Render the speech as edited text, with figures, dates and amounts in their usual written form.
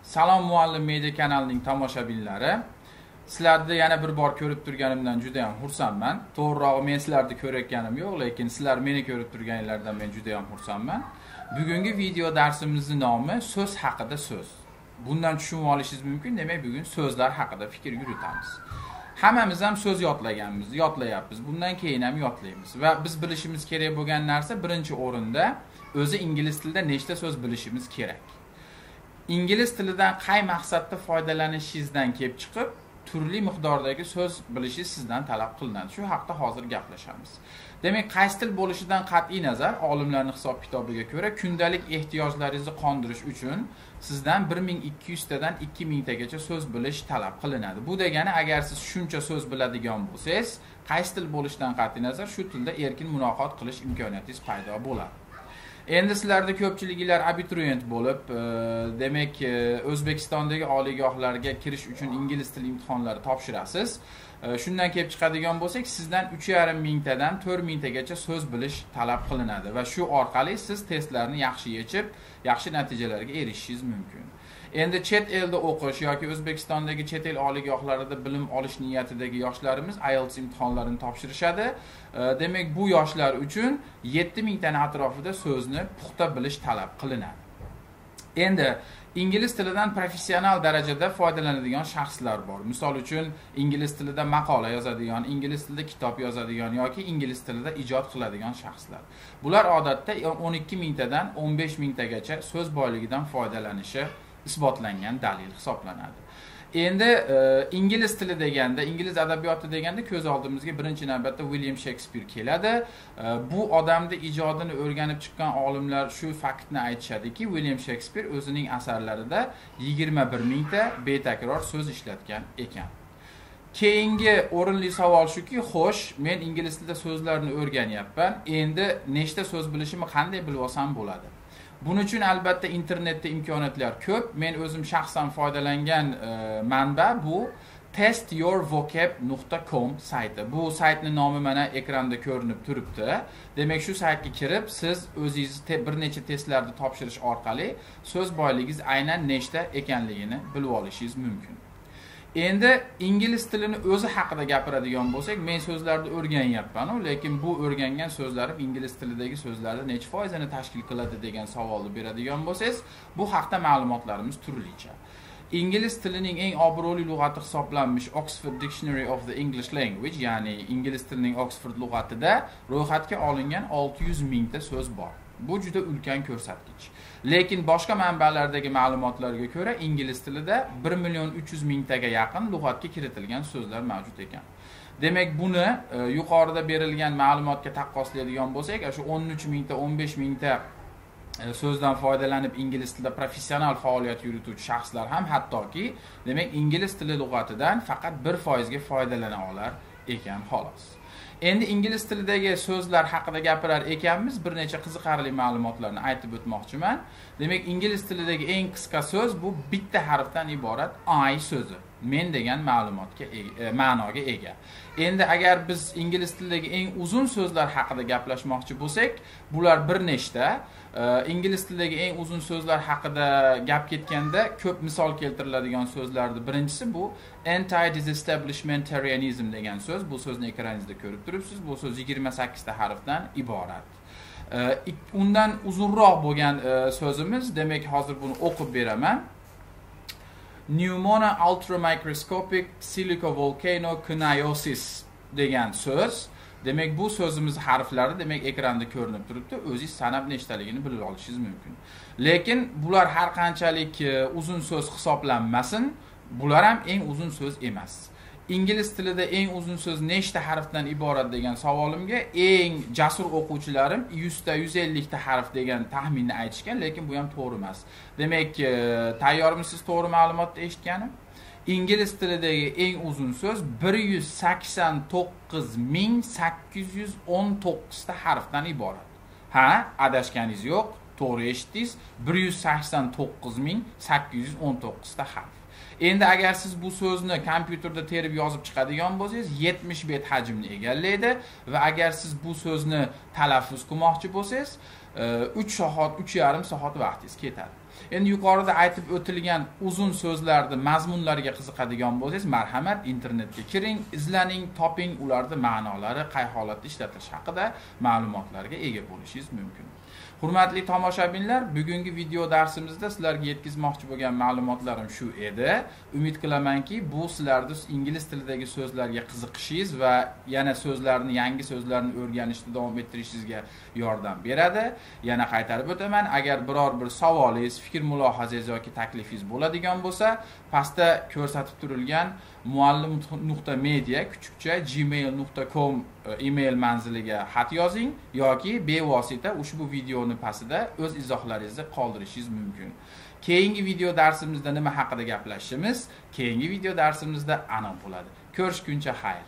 Salom Muallim Media kanalining tomoshabinlari. Sizlarni yana bir bor ko'rib turganimdan juda ham xursandman. To'g'rirog'i men sizlarni ko'rayotganim yo'q, lekin sizlar meni ko'rib turganinglardan men juda ham xursandman. Bugungi video darsimizning nomi so'z haqida so'z. Bundan tushunib olishingiz mumkin, demak bugun so'zlar haqida fikr yuritamiz. Hammamiz ham so'z yodlaganmiz, yodlayapmiz. Bundan keyin ham yodlaymiz va biz bilishimiz kerak bo'lgan narsa birinchi o'rinda o'zi ingliz tilida nechta so'z bilishimiz kerak. Ingliz tilidan qay maqsadda foydalanishingizdan kelib chiqib, turli miqdordagi so'z bilishingiz sizdan talab qilinadi. Shu haqda hozir gaplashamiz. Demak, qaysi til bo'lishidan qat'iy nazar, olimlarning hisob-kitobiga ko'ra, kundalik ehtiyojlaringizni qondirish uchun sizdan 1200 tadan 2000 tagacha so'z bilish talab qilinadi. Bu degani, agar siz shuncha so'z biladigan bo'lsangiz, qaysi til bo'lishidan qat'iy nazar, shu tilda erkin muloqot qilish imkoniyatingiz paydo bo'ladi. Endi sizlarda ko'pchiliginglar abituriyent bo'lib, demak, O'zbekistondagi oliygohlarga kirish uchun ingliz tili imtihonlari topshirasiz. Shundan kelib chiqadigan bo'lsak, sizdan 3,5 tadan 4000 tagacha so'z bilish talab qilinadi va shu orqali siz testlarni yaxshi yechib, yaxshi natijalarga erishishingiz mumkin. Endi chet elda o'qish yoki O'zbekistondagi chet el oliygohlarida bilim olish niyatidagi yoshlarimiz IELTS imtihonlarini topshirishadi. Demak, bu yoshlar uchun 7000 taning atrofida so'zni puxta bilish talab qilinadi. Endi ingliz tilidan professional darajada foydalanadigan shaxslar bor. Misol uchun ingliz tilida maqola yozadigan, ingliz tilida kitob yozadigan yoki ingliz tilida ijod qiladigan shaxslar. Bular odatda 12000 tadan 15000 tagacha so'z boyligidan foydalanishi isbotlangan dalil hisoblanadi. Endi ingliz tili deganda, ingliz adabiyoti deganda ko'z oldimizga birinchi navbatda William Shakespeare keladi. Bu odamning ijodini o'rganib chiqqan olimlar shu faktni aytishadiki, William Shakespeare o'zining asarlarida 21000 ta betakror so'z ishlatgan ekan. Keyingi o'rinli savol shuki, xo'sh, men ingliz tilida so'zlarni o'rganyapman. Endi nechta so'z bilishimni qanday bilib olsam bo'ladi? Buning uchun albatta internetda imkoniyatlar ko'p. Men o'zim shaxsan foydalangan manba bu testyourvocab.com sayti. Bu saytning nomi mana ekranda ko'rinib turibdi. Demak, shu saytga kirib, siz o'zingiz bir necha testlarni topshirish orqali so'z boyligingiz aynan nechta ekanligini bilib olishingiz mumkin. Endi ingliz tilini o'zi haqida gapiradigan bo'lsak, men so'zlarni o'rganyapman, lekin bu o'rgangan so'zlarim ingliz tilidagi so'zlarning necha foizini tashkil qiladi degan savolni beradigan bo'lsangiz, bu haqda ma'lumotlarimiz turlicha. Ingliz tilining eng obro'li lug'ati hisoblanmish Oxford Dictionary of the English Language, ya'ni ingliz tilining Oxford lug'atida ro'yxatga olingan 600,000 ta so'z bor. Bu juda ulkan ko'rsatkich. Lekin boshqa manbalardagi ma'lumotlarga ko'ra ingliz tilida 1,300,000 taga yaqin lug'atga kiritilgan so'zlar mavjud ekan. Demak, buni yuqorida berilgan ma'lumotga taqqoslaydigan bo'lsak, shu 13000 ta, 15000 ta so'zdan foydalanib ingliz tilida professional faoliyat yurituvchi shaxslar ham hattoki, demak, ingliz tili lug'atidan faqat 1% ga foydalana olar ekan xolos. Endi ingliz tilidagi so'zlar haqida gapirar ekanmiz, bir necha qiziqarli ma'lumotlarni aytib o'tmoqchiman. Demak, ingliz tilidagi eng qisqa so'z bu bitta harfdan iborat I so'zi. Men degan ma'noga ega. Endi agar biz ingliz tilidagi eng uzun so'zlar haqida gaplashmoqchi bo'lsak, bular bir nechta. Ingliz tilidagi eng uzun so'zlar haqida gap ketganda ko'p misol keltiriladigan so'zlarning birinchisi bu anti-disestablishmentarianism degan so'z. Bu so'zni ekraningizda ko'rib turibsiz. Bu so'z 28 ta harfdan iborat. Undan uzunroq bo'lgan so'zimiz, demak, hozir buni o'qib beraman. Pneumona ultramicroscopic silicovolcanoconiosis degan so'z. Demak, bu so'zimiz harflari, demak, ekranda ko'rinib turibdi. O'zingiz sanab nechtaligini bilib olishingiz mumkin. Lekin bular har qanchalik uzun so'z hisoblanmasin, bular ham eng uzun so'z emas. Ingliz tilida eng uzun so'z nechta harfdan iborat degan savolimga eng jasur o'quvchilarim 100 ta, 150 ta harf degan taxminni aytishgan, lekin bu ham to'g'ri emas. Demak, tayyormisiz to'g'ri ma'lumotni eshitganim? Ingliz tilidagi eng uzun so'z 189,819 ta harfdan iborat. Ha, adashganingiz yo'q, to'g'ri eshitdingiz. 189,819 ta harf. Endi agar siz bu so'zni kompyuterda terib yozib chiqadigan bo'lsangiz, 70 bet hajmni egallaydi va agar siz bu so'zni talaffuz qilmoqchi bo'lsangiz, 3 soat, 3,5 soat vaqtingiz ketadi. Endi yuqorida aytib o'tilgan uzun so'zlarning mazmunlariga qiziqadigan bo'lsangiz, marhamat, internetga kiring, izlaning, toping, ularning ma'nolari, qay holatda ishlatilishi haqida ma'lumotlarga ega bo'lishingiz mumkin. Hurmatli tomoshabinlar, bugungi video darsimizda sizlarga yetkazmoqchi bo'lgan ma'lumotlarim shu edi. Umid qilamanki, bu sizlarning ingliz tilidagi so'zlarga qiziqishingiz va yana so'zlarni, yangi so'zlarni o'rganishda davom ettirishingizga yordam beradi. Yana qaytarib o'taman, agar biror bir savolingiz, fikr mulohazangiz yoki taklifingiz bo'ladigan bo'lsa, pastda ko'rsatib turilgan muallim.media kuchukcha gmail.com email manziliga xat yozing yoki bevosita ushbu videoni pastida o'z izohlaringizni qoldirishingiz mumkin. Keyingi video darsimizda nima haqida gaplashishimiz, keyingi video darsimizda aniq bo'ladi. Ko'rishguncha xayr.